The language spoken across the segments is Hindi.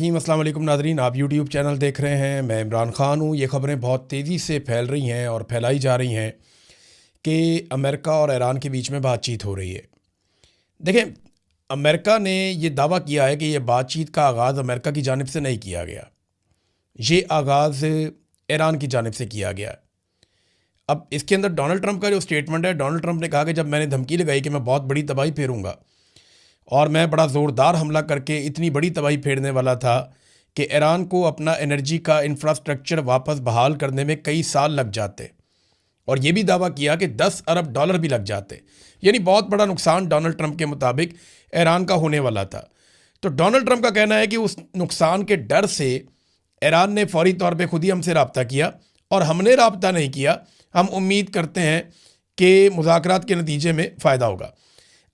अस्सलाम वालेकुम नाज़रीन, आप यूट्यूब चैनल देख रहे हैं। मैं इमरान ख़ान हूँ। ये ख़बरें बहुत तेज़ी से फैल रही हैं और फैलाई जा रही हैं कि अमेरिका और ईरान के बीच में बातचीत हो रही है। देखें, अमेरिका ने ये दावा किया है कि ये बातचीत का आगाज़ अमेरिका की जानिब से नहीं किया गया, ये आगाज़ ईरान की जानिब से किया गया। अब इसके अंदर डोनाल्ड ट्रंप का जो स्टेटमेंट है, डोनाल्ड ट्रंप ने कहा कि जब मैंने धमकी लगाई कि मैं बहुत बड़ी तबाही फेरूँगा और मैं बड़ा ज़ोरदार हमला करके इतनी बड़ी तबाही फेरने वाला था कि ईरान को अपना एनर्जी का इंफ्रास्ट्रक्चर वापस बहाल करने में कई साल लग जाते, और ये भी दावा किया कि 10 अरब डॉलर भी लग जाते। यानी बहुत बड़ा नुकसान डोनाल्ड ट्रंप के मुताबिक ईरान का होने वाला था। तो डोनाल्ड ट्रंप का कहना है कि उस नुकसान के डर से ईरान ने फौरी तौर पे खुद ही हमसे रब्ता किया और हमने रब्ता नहीं किया। हम उम्मीद करते हैं कि मुज़ाकरात के नतीजे में फ़ायदा होगा।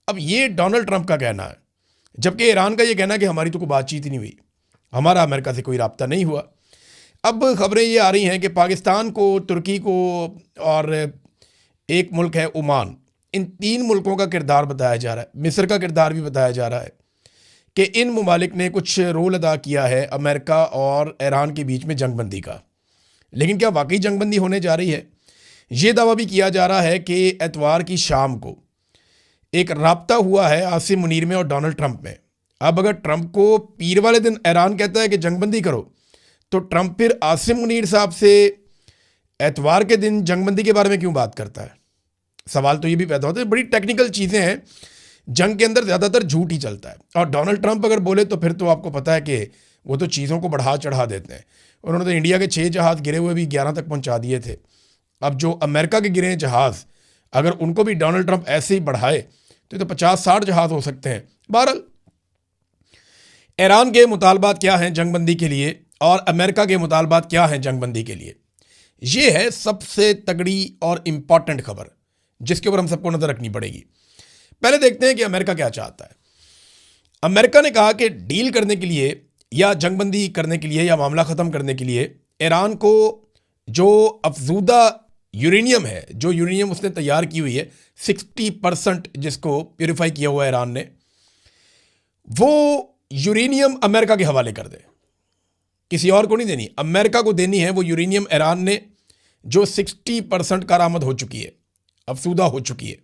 अब ये डोनाल्ड ट्रंप का कहना है, जबकि ईरान का ये कहना है कि हमारी तो कोई बातचीत ही नहीं हुई, हमारा अमेरिका से कोई रब्ता नहीं हुआ। अब खबरें ये आ रही हैं कि पाकिस्तान को, तुर्की को और एक मुल्क है ओमान, इन 3 मुल्कों का किरदार बताया जा रहा है, मिस्र का किरदार भी बताया जा रहा है कि इन ममालिक ने कुछ रोल अदा किया है अमेरिका और ईरान के बीच में जंगबंदी का। लेकिन क्या वाकई जंगबंदी होने जा रही है? ये दावा भी किया जा रहा है कि एतवार की शाम को एक राब्ता हुआ है आसिम मुनीर में और डोनाल्ड ट्रंप में। अब अगर ट्रंप को पीर वाले दिन ईरान कहता है कि जंगबंदी करो, तो ट्रंप फिर आसिम मुनीर साहब से एतवार के दिन जंगबंदी के बारे में क्यों बात करता है? सवाल तो ये भी पैदा होता है। बड़ी टेक्निकल चीज़ें हैं। जंग के अंदर ज़्यादातर झूठ ही चलता है, और डोनाल्ड ट्रंप अगर बोले तो फिर तो आपको पता है कि वो तो चीज़ों को बढ़ा चढ़ा देते हैं। उन्होंने तो इंडिया के 6 जहाज़ गिरे हुए भी 11 तक पहुँचा दिए थे। अब जो अमेरिका के गिरे हैं जहाज़, अगर उनको भी डोनाल्ड ट्रंप ऐसे ही बढ़ाए तो 50-60 जहाज़ हो सकते हैं। बहरहाल, ईरान के मुतालबात क्या हैं जंगबंदी के लिए और अमेरिका के मुतालबात क्या हैं जंगबंदी के लिए, ये है सबसे तगड़ी और इम्पॉर्टेंट खबर जिसके ऊपर हम सबको नज़र रखनी पड़ेगी। पहले देखते हैं कि अमेरिका क्या चाहता है। अमेरिका ने कहा कि डील करने के लिए या जंगबंदी करने के लिए या मामला ख़त्म करने के लिए ईरान को जो अफजूदा यूरेनियम है, जो यूरेनियम उसने तैयार की हुई है 60% जिसको प्योरीफाई किया हुआ है ईरान ने, वो यूरेनियम अमेरिका के हवाले कर दे। किसी और को नहीं देनी, अमेरिका को देनी है वो यूरेनियम ईरान ने, जो 60% कारामद हो चुकी है, अफसूदा हो चुकी है।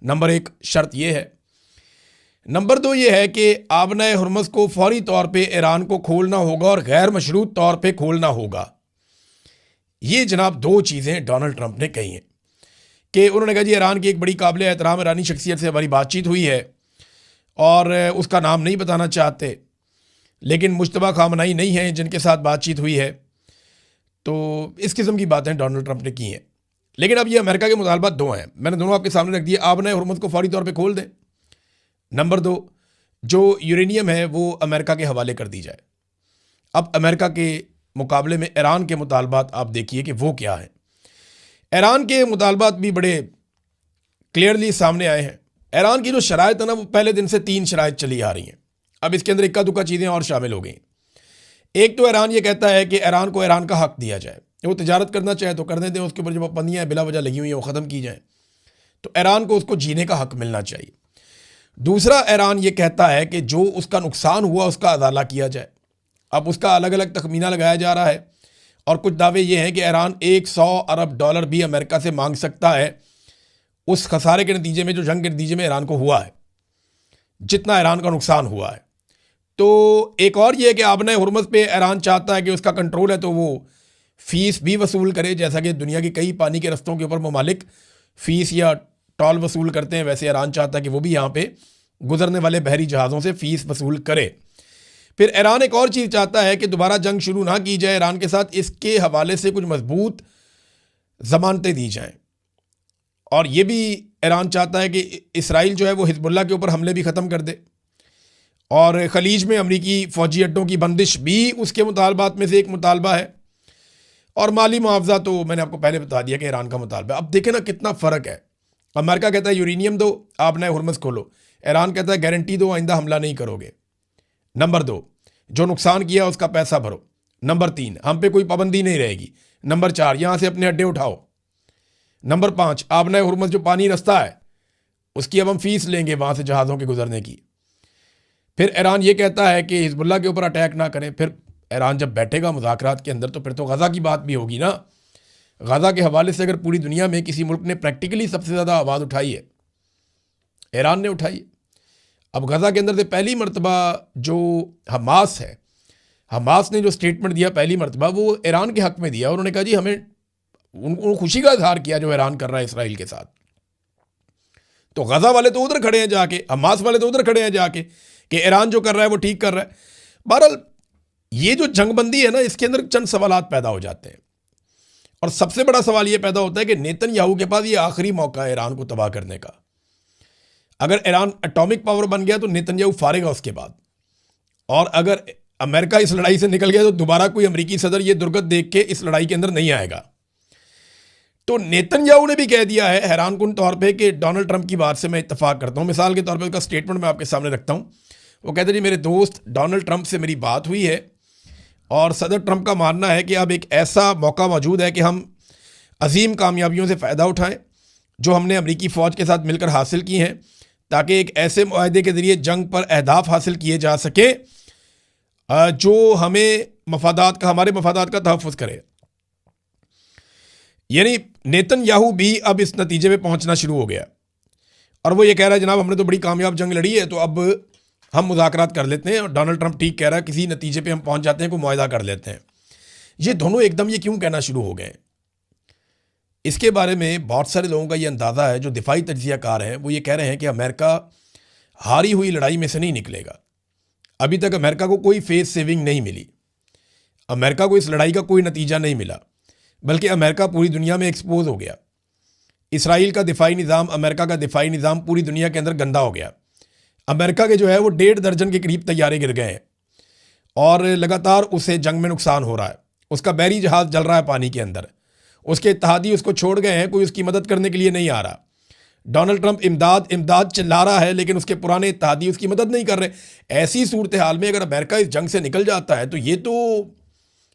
नंबर 1 शर्त यह है। नंबर 2 ये है कि आबना हुर्मुज़ को फौरी तौर पे ईरान को खोलना होगा और गैर मशरूत तौर पे खोलना होगा। ये जनाब 2 चीज़ें डोनाल्ड ट्रंप ने कही हैं कि उन्होंने कहा जी ईरान की एक बड़ी काबिल एहतराम ईरानी शख्सियत से हमारी बातचीत हुई है और उसका नाम नहीं बताना चाहते, लेकिन मुश्तबा खामनाई नहीं है जिनके साथ बातचीत हुई है। तो इस किस्म की बातें डोनाल्ड ट्रंप ने की हैं। लेकिन अब ये अमेरिका के मुतालबात 2 हैं, मैंने दोनों आपके सामने रख दिए। आबना हुर्मुज़ को फौरी तौर पर खोल दें। नंबर 2, जो यूरेनियम है वो अमेरिका के हवाले कर दी जाए। अब अमेरिका के मुकाबले में ईरान के मुतालबात आप देखिए कि वो क्या है। ईरान के मुतालबात भी बड़े क्लियरली सामने आए हैं। ईरान की जो शराइत है ना, वो पहले दिन से 3 शराइत चली आ रही हैं। अब इसके अंदर इक्का दुक्का चीज़ें और शामिल हो गई। एक तो ईरान ये कहता है कि ईरान को ईरान का हक दिया जाए, वो तजारत करना चाहे तो करने दें, उसके ऊपर जो पाबंदियाँ बिला वजह लगी हुई हैं वो ख़त्म की जाएँ, तो ईरान को उसको जीने का हक मिलना चाहिए। दूसरा, ईरान ये कहता है कि जो उसका नुकसान हुआ उसका अदाला किया जाए। अब उसका अलग अलग तखमीना लगाया जा रहा है, और कुछ दावे ये हैं कि ईरान 100 अरब डॉलर भी अमेरिका से मांग सकता है उस खसारे के नतीजे में जो जंग के नतीजे में ईरान को हुआ है, जितना ईरान का नुकसान हुआ है। तो एक और ये है कि आबना हुर्मुज़ पे ईरान चाहता है कि उसका कंट्रोल है तो वो फ़ीस भी वसूल करे, जैसा कि दुनिया के कई पानी के रस्तों के ऊपर ममालिक फ़ीस या टॉल वसूल करते हैं, वैसे ईरान चाहता है कि वो भी यहाँ पे गुजरने वाले बहरी जहाज़ों से फ़ीस वसूल करे। फिर ईरान एक और चीज़ चाहता है कि दोबारा जंग शुरू ना की जाए ईरान के साथ, इसके हवाले से कुछ मजबूत ज़मानतें दी जाएं। और ये भी ईरान चाहता है कि इसराइल जो है वो हिजबुल्लाह के ऊपर हमले भी ख़त्म कर दे, और खलीज में अमरीकी फ़ौजी अड्डों की बंदिश भी उसके मुतालबात में से एक मुतालबा है। और माली मुआवजा तो मैंने आपको पहले बता दिया कि ईरान का मुतालबा। अब देखें ना कितना फ़र्क है। अमेरिका कहता है यूरेनियम दो, आपने हुर्मुज़ खोलो। ईरान कहता है गारंटी दो, आइंदा हमला नहीं करोगे। नंबर 2, जो नुकसान किया उसका पैसा भरो। नंबर 3, हम पे कोई पाबंदी नहीं रहेगी। नंबर 4, यहाँ से अपने अड्डे उठाओ। नंबर 5, आबना हुर्मुज़ जो पानी रास्ता है उसकी अब हम फ़ीस लेंगे वहाँ से जहाज़ों के गुजरने की। फिर ईरान ये कहता है कि हिजबुल्लाह के ऊपर अटैक ना करें। फिर ईरान जब बैठेगा मुज़ाकरात के अंदर तो फिर तो गज़ा की बात भी होगी ना। गज़ा के हवाले से अगर पूरी दुनिया में किसी मुल्क ने प्रैक्टिकली सबसे ज़्यादा आवाज़ उठाई है, ईरान ने उठाई है। अब गज़ा के अंदर से पहली मरतबा जो हमास है, हमास ने जो स्टेटमेंट दिया पहली मरतबा, वो ईरान के हक़ में दिया। उन्होंने कहा जी हमें उनको खुशी का इजहार किया जो ईरान कर रहा है इसराइल के साथ। तो गज़ा वाले तो उधर खड़े हैं जाके, हमास वाले तो उधर खड़े हैं जाके कि ईरान जो कर रहा है वो ठीक कर रहा है। बहरहाल ये जो जंगबंदी है ना, इसके अंदर चंद सवालात पैदा हो जाते हैं। और सबसे बड़ा सवाल ये पैदा होता है कि नेतन्याहू के पास ये आखिरी मौका है ईरान को तबाह करने का। अगर ईरान एटॉमिक पावर बन गया तो नेतन्याहू फारेगा उसके बाद, और अगर अमेरिका इस लड़ाई से निकल गया तो दोबारा कोई अमेरिकी सदर ये दुर्गत देख के इस लड़ाई के अंदर नहीं आएगा। तो नेतन्याहू ने भी कह दिया है हैरानकुन तौर पे कि डोनाल्ड ट्रंप की बात से मैं इत्तेफाक करता हूं। मिसाल के तौर पे उसका स्टेटमेंट मैं आपके सामने रखता हूं। वो कहते हैं जी मेरे दोस्त डोनाल्ड ट्रंप से मेरी बात हुई है और सदर ट्रंप का मानना है कि अब एक ऐसा मौका मौजूद है कि हम अजीम कामयाबियों से फ़ायदा उठाएं जो हमने अमरीकी फ़ौज के साथ मिलकर हासिल की हैं, ताकि एक ऐसे मुआहदे के ज़रिए जंग पर अहदाफ हासिल किए जा सके जो हमें हमारे मफादात का तहफ़्फ़ुज़ करे। यानी नेतन्याहू भी अब इस नतीजे पे पहुंचना शुरू हो गया और वो ये कह रहा है जनाब हमने तो बड़ी कामयाब जंग लड़ी है, तो अब हम मुज़ाकरात कर लेते हैं। और डोनाल्ड ट्रंप ठीक कह रहा है, किसी नतीजे पे हम पहुंच जाते हैं, कोई मुआहदा कर लेते हैं। ये दोनों एकदम ये क्यों कहना शुरू हो गए, इसके बारे में बहुत सारे लोगों का ये अंदाज़ा है। जो दिफाई तज्ज़ियाकार हैं वो ये कह रहे हैं कि अमेरिका हारी हुई लड़ाई में से नहीं निकलेगा। अभी तक अमेरिका को कोई फेस सेविंग नहीं मिली, अमेरिका को इस लड़ाई का कोई नतीजा नहीं मिला, बल्कि अमेरिका पूरी दुनिया में एक्सपोज हो गया। इसराइल का दिफाई निज़ाम, अमेरिका का दिफाई निज़ाम पूरी दुनिया के अंदर गंदा हो गया। अमेरिका के जो है वो 1.5 दर्जन के करीब तैयारे गिर गए हैं और लगातार उसे जंग में नुकसान हो रहा है। उसका बैरी जहाज़ जल रहा है पानी के अंदर, उसके इत्तेहादी उसको छोड़ गए हैं, कोई उसकी मदद करने के लिए नहीं आ रहा। डोनाल्ड ट्रंप इमदाद इमदाद चिल्ला रहा है, लेकिन उसके पुराने इत्तेहादी उसकी मदद नहीं कर रहे। ऐसी सूरत हाल में अगर अमेरिका इस जंग से निकल जाता है तो ये तो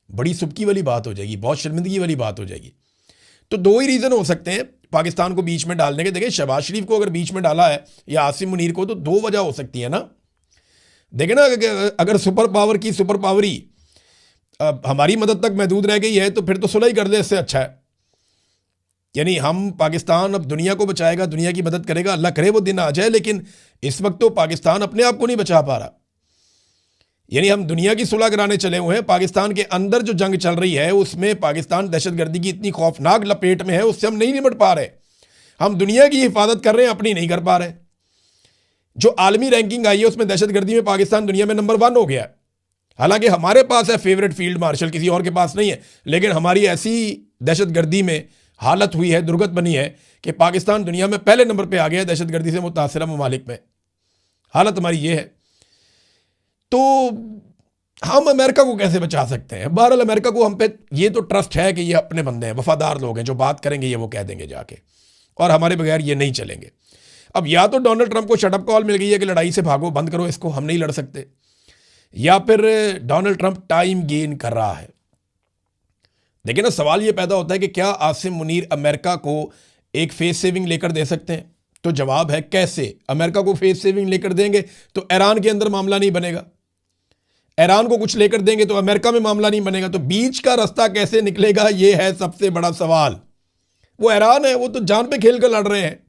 बड़ी सुबकी वाली बात हो जाएगी, बहुत शर्मिंदगी वाली बात हो जाएगी। तो दो ही रीज़न हो सकते हैं पाकिस्तान को बीच में डालने के। देखिए शहबाज शरीफ को अगर बीच में डाला है या आसिम मुनीर को, तो दो वजह हो सकती है ना। देखें ना, अगर सुपर पावर की सुपर पावरी हमारी मदद तक महदूद रह गई है तो फिर तो सुलह ही कर दे, इससे अच्छा है। यानी हम पाकिस्तान अब दुनिया को बचाएगा, दुनिया की मदद करेगा, अल्लाह करे वो दिन आ जाए, लेकिन इस वक्त तो पाकिस्तान अपने आप को नहीं बचा पा रहा। यानी हम दुनिया की सुलह कराने चले हुए हैं, पाकिस्तान के अंदर जो जंग चल रही है उसमें पाकिस्तान दहशतगर्दी की इतनी खौफनाक लपेट में है, उससे हम नहीं निपट पा रहे। हम दुनिया की हिफाजत कर रहे हैं, अपनी नहीं कर पा रहे। जो आलमी रैंकिंग आई है उसमें दहशतगर्दी में पाकिस्तान दुनिया में नंबर 1 हो गया है। हालांकि हमारे पास है फेवरेट फील्ड मार्शल, किसी और के पास नहीं है, लेकिन हमारी ऐसी दहशतगर्दी में हालत हुई है, दुर्गत बनी है कि पाकिस्तान दुनिया में पहले नंबर पे आ गया है दहशतगर्दी से मुतासिरा ममालिक में। हालत हमारी ये है। तो हम अमेरिका को कैसे बचा सकते हैं? बहरहाल अमेरिका को हम पे ये तो ट्रस्ट है कि ये अपने बंदे हैं, वफादार लोग हैं, जो बात करेंगे ये वो कह देंगे जाके, और हमारे बगैर ये नहीं चलेंगे। अब या तो डोनाल्ड ट्रंप को शटअप कॉल मिल गई है कि लड़ाई से भागो, बंद करो इसको, हम नहीं लड़ सकते, या फिर डोनाल्ड ट्रंप टाइम गेन कर रहा है। देखिए ना, सवाल ये पैदा होता है कि क्या आसिम मुनीर अमेरिका को एक फेस सेविंग लेकर दे सकते हैं? तो जवाब है कैसे। अमेरिका को फेस सेविंग लेकर देंगे तो ईरान के अंदर मामला नहीं बनेगा, ईरान को कुछ लेकर देंगे तो अमेरिका में मामला नहीं बनेगा। तो बीच का रास्ता कैसे निकलेगा, ये है सबसे बड़ा सवाल। वो ईरान है, वो तो जान पे खेल कर लड़ रहे हैं।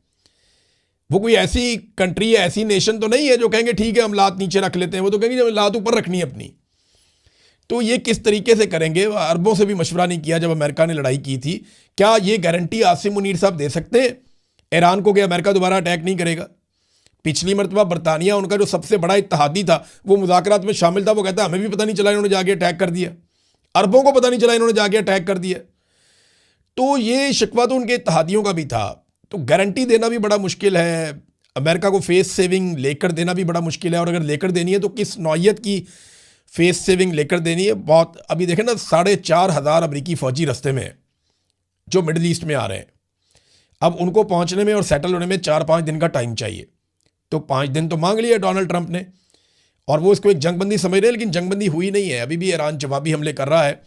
वो कोई ऐसी कंट्री है, ऐसी नेशन तो नहीं है जो कहेंगे ठीक है हम लात नीचे रख लेते हैं। वो तो कहेंगे जब लात ऊपर रखनी है अपनी। तो ये किस तरीके से करेंगे? अरबों से भी मशवरा नहीं किया जब अमेरिका ने लड़ाई की थी। क्या ये गारंटी आसिम मुनीर साहब दे सकते हैं ईरान को कि अमेरिका दोबारा अटैक नहीं करेगा? पिछली मरतबा बरतानिया, उनका जो सबसे बड़ा इत्तेहादी था, वो मुज़ाकरात में शामिल था। वो कहता हमें भी पता नहीं चला इन्होंने जाके अटैक कर दिया, अरबों को पता नहीं चला इन्होंने जाके अटैक कर दिया। तो ये शिकवा तो उनके इत्तेहादियों का भी था। तो गारंटी देना भी बड़ा मुश्किल है, अमेरिका को फेस सेविंग लेकर देना भी बड़ा मुश्किल है। और अगर लेकर देनी है तो किस नौइयत की फेस सेविंग लेकर देनी है? बहुत अभी देखें ना, 4,500 अमरीकी फ़ौजी रस्ते में जो मिडिल ईस्ट में आ रहे हैं। अब उनको पहुंचने में और सेटल होने में 4-5 दिन का टाइम चाहिए। तो 5 दिन तो मांग लिया डोनाल्ड ट्रंप ने, और वो इसको एक जंगबंदी समझ रहे हैं, लेकिन जंगबंदी हुई नहीं है। अभी भी ईरान जवाबी हमले कर रहा है,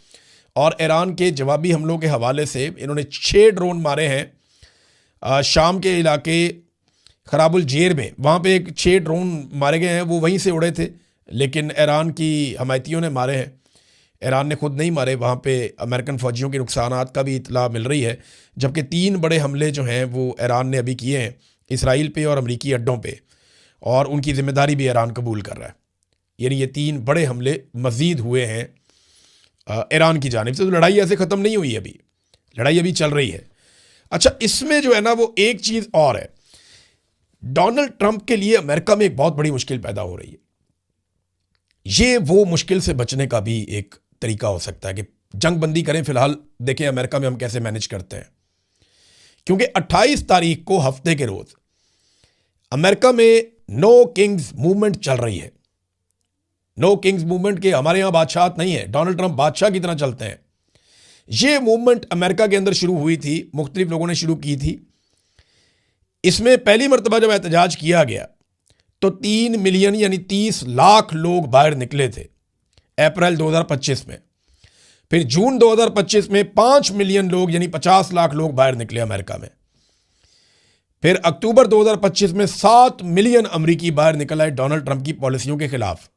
और ईरान के जवाबी हमलों के हवाले से इन्होंने 6 ड्रोन मारे हैं शाम के इलाके खराबुल जेर में, वहाँ पे एक 6 ड्रोन मारे गए हैं, वो वहीं से उड़े थे, लेकिन ईरान की हमायतियों ने मारे हैं। ईरान ने खुद नहीं मारे, वहाँ पे अमेरिकन फ़ौजियों के नुकसानात का भी इतला मिल रही है। जबकि 3 बड़े हमले जो हैं वो ईरान ने अभी किए हैं इसराइल पे और अमरीकी अड्डों पे, और उनकी ज़िम्मेदारी भी ईरान कबूल कर रहा है। यानी ये 3 बड़े हमले मज़ीद हुए हैं ईरान की जानिब से। तो लड़ाई ऐसे ख़त्म नहीं हुई, अभी लड़ाई अभी चल रही है। अच्छा, इसमें जो है ना वो एक चीज़ और है, डोनाल्ड ट्रंप के लिए अमेरिका में एक बहुत बड़ी मुश्किल पैदा हो रही है। ये वो मुश्किल से बचने का भी एक तरीका हो सकता है कि जंग बंदी करें। फिलहाल देखें अमेरिका में हम कैसे मैनेज करते हैं, क्योंकि 28 तारीख को हफ्ते के रोज अमेरिका में नो किंग्स मूवमेंट चल रही है। नो किंग्स मूवमेंट के हमारे यहां बादशाहत नहीं है, डोनाल्ड ट्रंप बादशाह की तरह चलते हैं। ये मूवमेंट अमेरिका के अंदर शुरू हुई थी, मुख्तलिफ लोगों ने शुरू की थी। इसमें पहली मरतबा जब एहतजाज किया गया तो 3 मिलियन यानी 30 लाख लोग बाहर निकले थे अप्रैल 2025 में। फिर जून 2025 में 5 मिलियन लोग यानी 50 लाख लोग बाहर निकले अमेरिका में। फिर अक्टूबर 2025 में 7 मिलियन अमरीकी बाहर निकल आए डोनाल्ड ट्रंप की पॉलिसियों के खिलाफ।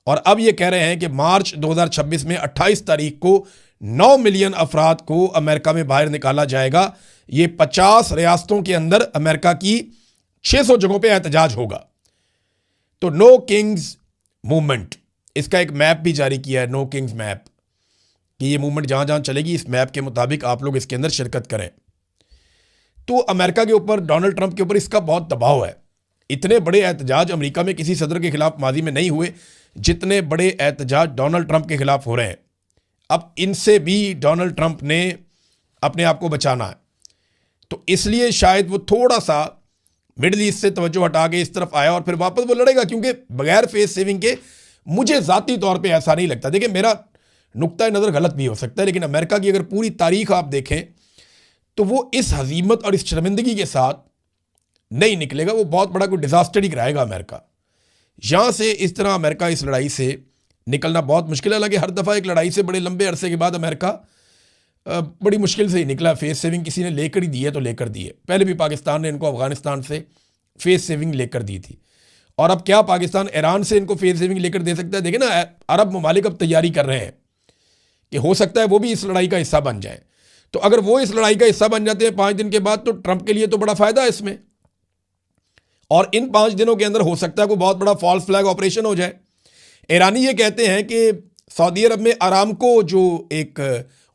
और अब यह कह रहे हैं कि मार्च 2026 में 28 तारीख को 9 मिलियन अफराद को अमेरिका में बाहर निकाला जाएगा। ये 50 रियासतों के अंदर अमेरिका की 600 जगहों पे एहतजाज होगा। तो नो किंग्स मूवमेंट, इसका एक मैप भी जारी किया है, नो किंग्स मैप, कि ये मूवमेंट जहां जहां चलेगी इस मैप के मुताबिक आप लोग इसके अंदर शिरकत करें। तो अमेरिका के ऊपर, डोनाल्ड ट्रंप के ऊपर इसका बहुत दबाव है। इतने बड़े एहतजाज अमेरिका में किसी सदर के खिलाफ माजी में नहीं हुए जितने बड़े एहतजाज डोनाल्ड ट्रंप के खिलाफ हो रहे हैं। अब इनसे भी डोनाल्ड ट्रंप ने अपने आप को बचाना है, तो इसलिए शायद वो थोड़ा सा मिडिल ईस्ट से तवज्जो हटा के इस तरफ आया और फिर वापस वो लड़ेगा, क्योंकि बगैर फेस सेविंग के मुझे ज़ाती तौर पे ऐसा नहीं लगता। देखिए, मेरा नुक्ता नज़र गलत भी हो सकता है, लेकिन अमेरिका की अगर पूरी तारीख आप देखें तो वो इस हजीमत और इस शर्मिंदगी के साथ नहीं निकलेगा। वो बहुत बड़ा कोई डिजास्टर ही कराएगा अमेरिका। यहां से इस तरह अमेरिका इस लड़ाई से निकलना बहुत मुश्किल है। हालांकि हर दफ़ा एक लड़ाई से बड़े लंबे अरसे के बाद अमेरिका बड़ी मुश्किल से ही निकला। फेस सेविंग किसी ने लेकर ही दी है तो लेकर दी है। पहले भी पाकिस्तान ने इनको अफगानिस्तान से फेस सेविंग लेकर दी थी, और अब क्या पाकिस्तान ईरान से इनको फेस सेविंग लेकर दे सकता है? देखें ना, अरब ममालिक अब तैयारी कर रहे हैं कि हो सकता है वो भी इस लड़ाई का हिस्सा बन जाए। तो अगर वो इस लड़ाई का हिस्सा बन जाते हैं 5 दिन के बाद, तो ट्रंप के लिए तो बड़ा फायदा है इसमें। और इन 5 दिनों के अंदर हो सकता है कोई बहुत बड़ा फॉल्स फ्लैग ऑपरेशन हो जाए। ईरानी ये कहते हैं कि सऊदी अरब में आरामको जो एक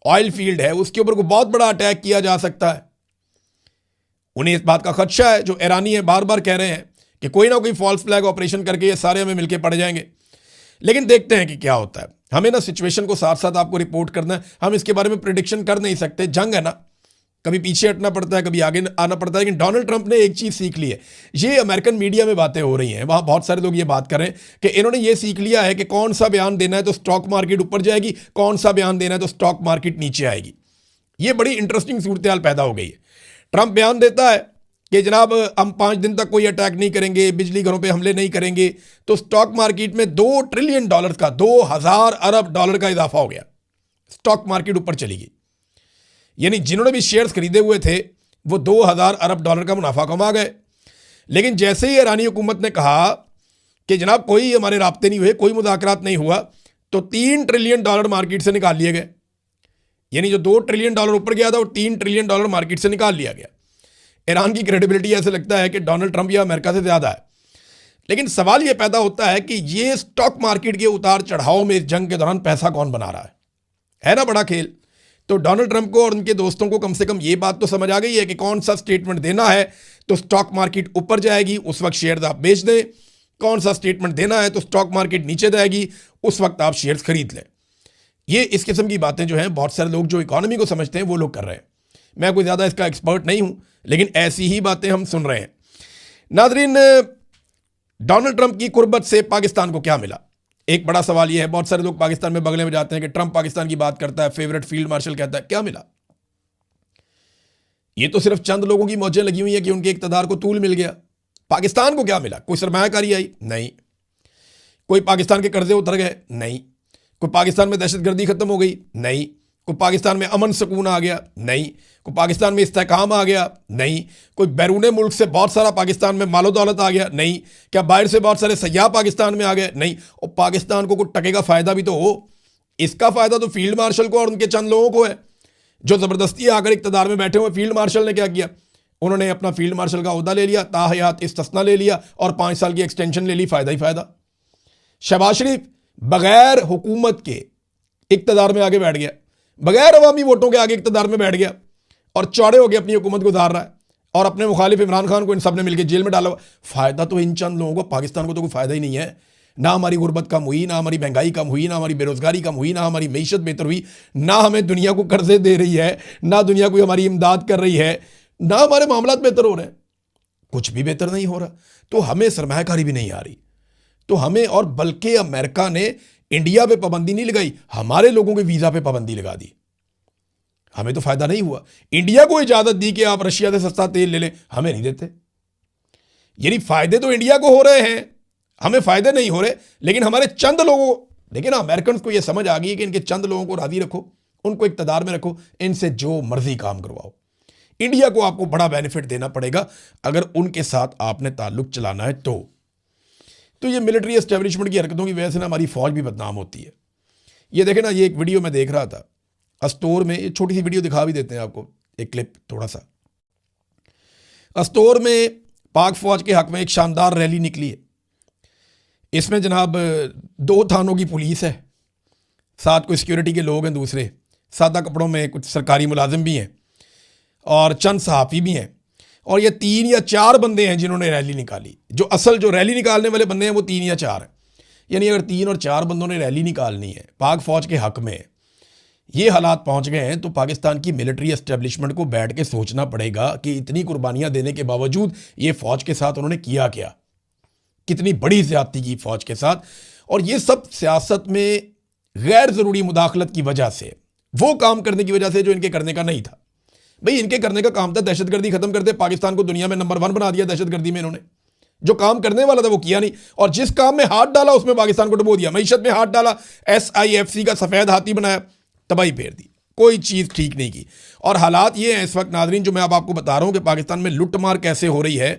ऑयल फील्ड है उसके ऊपर कोई बहुत बड़ा अटैक किया जा सकता है। उन्हें इस बात का खदशा है, जो ईरानी है बार बार कह रहे हैं कि कोई ना कोई फॉल्स फ्लैग ऑपरेशन करके ये सारे हमें मिलके पड़ जाएंगे। लेकिन देखते हैं कि क्या होता है। हमें ना सिचुएशन को साथ साथ आपको रिपोर्ट करना है। हम इसके बारे में प्रेडिक्शन कर नहीं सकते। जंग है ना, कभी पीछे हटना पड़ता है, कभी आगे आना पड़ता है। लेकिन डोनाल्ड ट्रंप ने एक चीज़ सीख ली है। ये अमेरिकन मीडिया में बातें हो रही हैं, वहाँ बहुत सारे लोग ये बात कर रहे हैं कि इन्होंने ये सीख लिया है कि कौन सा बयान देना है तो स्टॉक मार्केट ऊपर जाएगी, कौन सा बयान देना है तो स्टॉक मार्केट नीचे आएगी। ये बड़ी इंटरेस्टिंग सूरत हाल पैदा हो गई है। ट्रंप बयान देता है कि जनाब हम 5 दिन तक कोई अटैक नहीं करेंगे, बिजली घरों पे हमले नहीं करेंगे, तो स्टॉक मार्केट में $2 ट्रिलियन का, 2000 अरब डॉलर का इजाफा हो गया। स्टॉक मार्केट ऊपर चली गई। यानी जिन्होंने भी शेयर्स खरीदे हुए थे वो 2000 अरब डॉलर का मुनाफा कमा गए। लेकिन जैसे ही ईरानी हुकूमत ने कहा कि जनाब कोई हमारे राब्ते नहीं हुए, कोई मुज़ाकरात नहीं हुआ, तो $3 ट्रिलियन मार्केट से निकाल लिए गए। यानी जो $2 ट्रिलियन ऊपर गया था वो $3 ट्रिलियन मार्केट से निकाल लिया गया। ईरान की क्रेडिबिलिटी ऐसे लगता है कि डोनाल्ड ट्रंप या अमेरिका से ज़्यादा है। लेकिन सवाल ये पैदा होता है कि ये स्टॉक मार्केट के उतार चढ़ाव में इस जंग के दौरान पैसा कौन बना रहा है ना बड़ा खेल। तो डोनाल्ड ट्रंप को और उनके दोस्तों को कम से कम ये बात तो समझ आ गई है कि कौन सा स्टेटमेंट देना है तो स्टॉक मार्केट ऊपर जाएगी, उस वक्त शेयर्स आप बेच दें। कौन सा स्टेटमेंट देना है तो स्टॉक मार्केट नीचे जाएगी, उस वक्त आप शेयर्स खरीद लें। ये इस किस्म की बातें जो हैं बहुत सारे लोग जो इकोनॉमी को समझते हैं वो लोग कर रहे हैं। मैं कोई ज़्यादा इसका एक्सपर्ट नहीं हूं, लेकिन ऐसी ही बातें हम सुन रहे हैं। नाज़रीन, डोनाल्ड ट्रंप की कुर्बत से पाकिस्तान को क्या मिला? एक बड़ा सवाल यह है। बहुत सारे लोग पाकिस्तान में बगले में जाते हैं कि ट्रंप पाकिस्तान की बात करता है, फेवरेट फील्ड मार्शल कहता है। क्या मिला? ये तो सिर्फ चंद लोगों की मौजें लगी हुई है कि उनके इक़्तिदार को तूल मिल गया। पाकिस्तान को क्या मिला? कोई सरमायाकारी आई? नहीं। कोई पाकिस्तान के कर्जे उतर गए? नहीं। कोई पाकिस्तान में दहशतगर्दी खत्म हो गई? नहीं। कोई पाकिस्तान में अमन सुकून आ गया? नहीं। कोई पाकिस्तान में इस्तेहकाम आ गया? नहीं। कोई बैरून मुल्क से बहुत सारा पाकिस्तान में मालो दौलत आ गया? नहीं। क्या बाहर से बहुत सारे सयाह पाकिस्तान में आ गए? नहीं। और पाकिस्तान को कुछ टके का फ़ायदा भी तो हो। इसका फ़ायदा तो फील्ड मार्शल को और उनके चंद लोगों को है जो ज़बरदस्ती आकर इक़्तिदार में बैठे हुए। फील्ड मार्शल ने क्या किया? उन्होंने अपना फील्ड मार्शल का ओहदा ले लिया, ताहयात इस्तिस्ना ले लिया और 5 साल की एक्सटेंशन ले ली। फ़ायदा ही फ़ायदा। शहबाज शरीफ बग़ैर हुकूमत के इक़्तिदार में आगे बैठ गया, बग़ैर अवामी वोटों के आगे इक़्तिदार में बैठ गया और चौड़े होकर अपनी हुकूमत गुजार रहा है और अपने मुखालिफ इमरान खान को इन सब ने मिलकर जेल में डाला हुआ। फ़ायदा तो इन चंद लोगों को, पाकिस्तान को तो कोई फ़ायदा ही नहीं है। ना हमारी गुर्बत कम हुई, ना हमारी महंगाई कम हुई, ना हमारी बेरोज़गारी कम हुई, ना हमारी मीशत बेहतर हुई, ना हमें दुनिया को कर्जे दे रही है, ना दुनिया कोई हमारी इमदाद कर रही है, ना हमारे मामलात बेहतर हो रहे हैं। कुछ भी बेहतर नहीं हो रहा। तो हमें सरमायाकारी भी नहीं आ रही। तो हमें, और बल्कि अमेरिका ने इंडिया पे पाबंदी नहीं लगाई, हमारे लोगों के वीज़ा पे पाबंदी लगा दी। हमें तो फ़ायदा नहीं हुआ। इंडिया को इजाज़त दी कि आप रशिया से सस्ता तेल ले लें, हमें नहीं देते। यानी फ़ायदे तो इंडिया को हो रहे हैं, हमें फ़ायदे नहीं हो रहे। लेकिन हमारे चंद लोगों, देखिए ना, अमेरिकन को यह समझ आ गई है कि इनके चंद लोगों को राज़ी रखो, उनको इक़्तिदार में रखो, इनसे जो मर्जी काम करवाओ। इंडिया को आपको बड़ा बेनिफिट देना पड़ेगा अगर उनके साथ आपने ताल्लुक़ चलाना है। तो ये मिलिट्री एस्टेब्लिशमेंट की हरकतों की वजह से ना हमारी फ़ौज भी बदनाम होती है। ये देखें ना, ये एक वीडियो मैं देख रहा था अस्तोर में, ये छोटी सी वीडियो दिखा भी देते हैं आपको, एक क्लिप थोड़ा सा। अस्तोर में पाक फ़ौज के हक़ में एक शानदार रैली निकली है। इसमें जनाब 2 थानों की पुलिस है, साथ कोई सिक्योरिटी के लोग हैं, दूसरे सादा कपड़ों में कुछ सरकारी मुलाजिम भी हैं और चंद सहाफ़ी भी हैं। और ये 3 या 4 बंदे हैं जिन्होंने रैली निकाली। जो रैली निकालने वाले बंदे हैं वो 3 या 4 हैं। यानी अगर 3 और 4 बंदों ने रैली निकालनी है पाक फ़ौज के हक़ में, ये हालात पहुंच गए हैं, तो पाकिस्तान की मिलिट्री एस्टेब्लिशमेंट को बैठ के सोचना पड़ेगा कि इतनी कुर्बानियां देने के बावजूद ये फ़ौज के साथ उन्होंने किया क्या, कितनी बड़ी ज़्यादती की फ़ौज के साथ। और ये सब सियासत में गैर ज़रूरी मुदाखलत की वजह से, वो काम करने की वजह से जो इनके करने का नहीं था। भाई इनके करने का काम था दहशतगर्दी ख़त्म कर दे, पाकिस्तान को दुनिया में नंबर 1 बना दिया दहशतगर्दी में। इन्होंने जो काम करने वाला था वो किया नहीं, और जिस काम में हाथ डाला उसमें पाकिस्तान को डुबो दिया। मईशत में हाथ डाला, SIFC का सफ़ेद हाथी बनाया, तबाही फेर दी, कोई चीज़ ठीक नहीं की। और हालात ये हैं इस वक्त नाज़रीन, जो मैं अब आपको बता रहा हूँ कि पाकिस्तान में लुटमार कैसे हो रही है।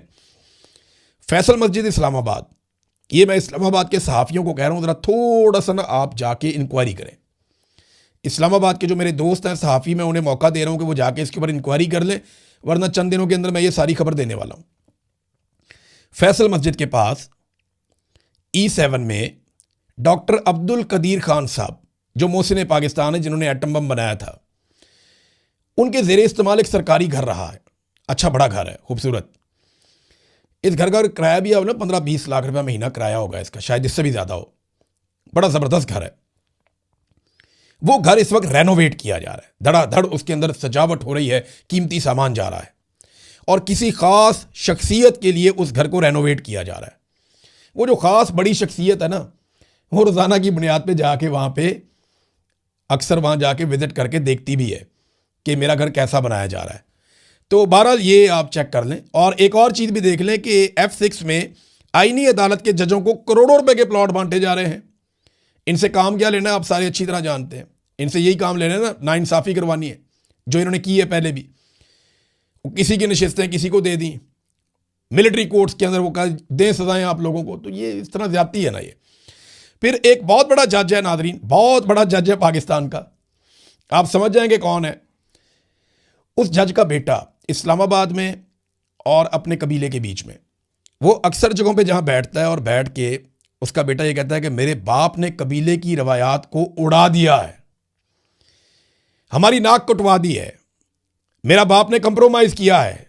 फैसल मस्जिद इस्लामाबाद, ये मैं इस्लामाबाद के सहाफ़ियों को कह रहा हूँ, ज़रा थोड़ा सा ना आप जाके इंक्वायरी करें। इस्लामाबाद के जो मेरे दोस्त हैं सहाफ़ी, मैं उन्हें मौका दे रहा हूँ कि वो जाके इसके ऊपर इंक्वायरी कर लें, वरना चंद दिनों के अंदर मैं ये सारी खबर देने वाला हूँ। फैसल मस्जिद के पास E7 में डॉक्टर अब्दुल कदीर खान साहब, जो मोहसिन पाकिस्तान है, जिन्होंने एटम बम बनाया था, उनके ज़ेरे इस्तेमाल एक सरकारी घर रहा है। अच्छा बड़ा घर है, खूबसूरत। इस घर का किराया भी ना 15-20 लाख रुपया महीना किराया होगा इसका, शायद इससे भी ज़्यादा हो। बड़ा ज़बरदस्त घर है। वो घर इस वक्त रेनोवेट किया जा रहा है, धड़ाधड़ उसके अंदर सजावट हो रही है, कीमती सामान जा रहा है, और किसी ख़ास शख्सियत के लिए उस घर को रेनोवेट किया जा रहा है। वो जो ख़ास बड़ी शख्सियत है ना, वो रोज़ाना की बुनियाद पे जाके वहाँ पे अक्सर वहाँ जाके विज़िट करके देखती भी है कि मेरा घर कैसा बनाया जा रहा है। तो बहरहाल ये आप चेक कर लें। और एक और चीज़ भी देख लें कि F6 में आईनी अदालत के जजों को करोड़ों रुपए के प्लॉट बांटे जा रहे हैं। इनसे काम क्या लेना है आप सारे अच्छी तरह जानते हैं। इनसे यही काम लेना है ना, नाइंसाफ़ी करवानी है, जो इन्होंने की है पहले भी। किसी की नशिस्तें किसी को दे दी, मिलिट्री कोर्ट्स के अंदर वो कहा दें सजाएं आप लोगों को, तो ये इस तरह ज़्यादती है ना ये। फिर एक बहुत बड़ा जज है नादरीन, बहुत बड़ा जज है पाकिस्तान का, आप समझ जाएंगे कौन है। उस जज का बेटा इस्लामाबाद में और अपने कबीले के बीच में, वो अक्सर जगहों पे जहाँ बैठता है और बैठ के उसका बेटा ये कहता है कि मेरे बाप ने कबीले की रवायात को उड़ा दिया है, हमारी नाक कटवा दी है, मेरा बाप ने कंप्रोमाइज़ किया है,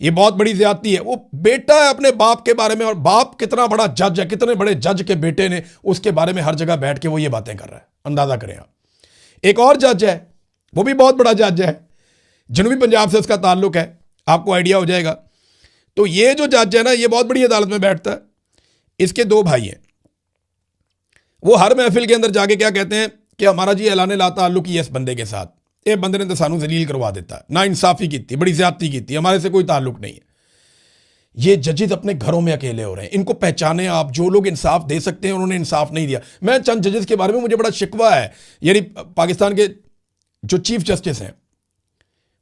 ये बहुत बड़ी ज़्यादती है। वो बेटा है अपने बाप के बारे में, और बाप कितना बड़ा जज है, कितने बड़े जज के बेटे ने उसके बारे में हर जगह बैठ के वो ये बातें कर रहा है, अंदाज़ा करें आप। एक और जज है, वो भी बहुत बड़ा जज है, जनूबी पंजाब से उसका ताल्लुक है, आपको आइडिया हो जाएगा। तो ये जो जज है ना, ये बहुत बड़ी अदालत में बैठता है। इसके 2 भाई हैं, वो हर महफिल के अंदर जाके क्या कहते हैं कि हमारा जी ऐलान ला ताल्लुक ही है इस बंदे के साथ, ये बंदे ने तो सानू जलील करवा देता है, ना इंसाफ़ी की, बड़ी ज़्यादती की, हमारे से कोई ताल्लुक नहीं है। ये जजेस अपने घरों में अकेले हो रहे हैं, इनको पहचाने आप। जो लोग इंसाफ दे सकते हैं उन्होंने इंसाफ नहीं दिया। मैं चंद जजेस के बारे में मुझे बड़ा शिकवा है, यानी पाकिस्तान के जो चीफ जस्टिस हैं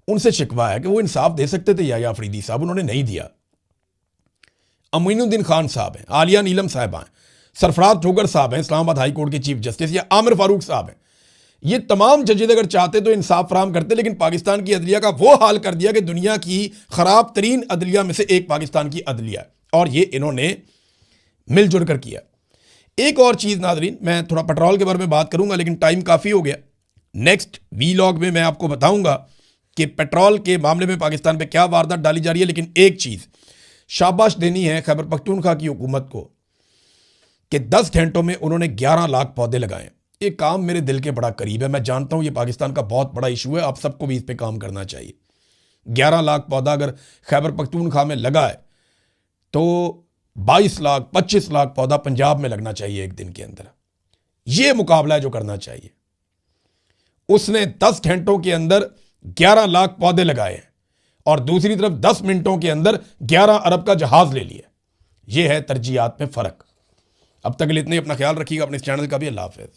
उनसे शिकवा है कि वो इंसाफ दे सकते थे या अफरीदी साहब, उन्होंने नहीं दिया। अमीनुद्दीन खान साहब हैं, आलिया नीलम साहबा हैं, सरफराज जोगर साहब हैं इस्लामाबाद हाई कोर्ट के चीफ जस्टिस, या आमिर फारूक साहब हैं। ये तमाम जजेज अगर चाहते तो इंसाफ फराम करते, लेकिन पाकिस्तान की अदलिया का वो हाल कर दिया कि दुनिया की खराब तरीन अदलिया में से एक पाकिस्तान की अदलिया है, और ये इन्होंने मिलजुल कर किया। एक और चीज़ नाज़रीन, मैं थोड़ा पेट्रोल के बारे में बात करूंगा लेकिन टाइम काफ़ी हो गया। नेक्स्ट वीलॉग में मैं आपको बताऊंगा कि पेट्रोल के मामले में पाकिस्तान पे क्या वारदात डाली जा रही है। लेकिन एक चीज़ शाबाश देनी है खैबर पख्तूनख्वा की हुकूमत को कि 10 घंटों में उन्होंने 11 लाख पौधे लगाए। ये काम मेरे दिल के बड़ा करीब है। मैं जानता हूं ये पाकिस्तान का बहुत बड़ा इशू है, आप सबको भी इस पे काम करना चाहिए। 11 लाख पौधा अगर खैबर पख्तूनख्वा में लगा है तो 22 लाख 25 लाख पौधा पंजाब में लगना चाहिए एक दिन के अंदर। ये मुकाबला है जो करना चाहिए। उसने 10 घंटों के अंदर 11 लाख पौधे लगाए हैं और दूसरी तरफ 10 मिनटों के अंदर 11 अरब का जहाज ले लिया। यह है तरजीहात में फ़र्क। अब तक के लिए इतने, अपना ख्याल रखिएगा, अपने इस चैनल का भी। अल्लाह हाफ़िज़।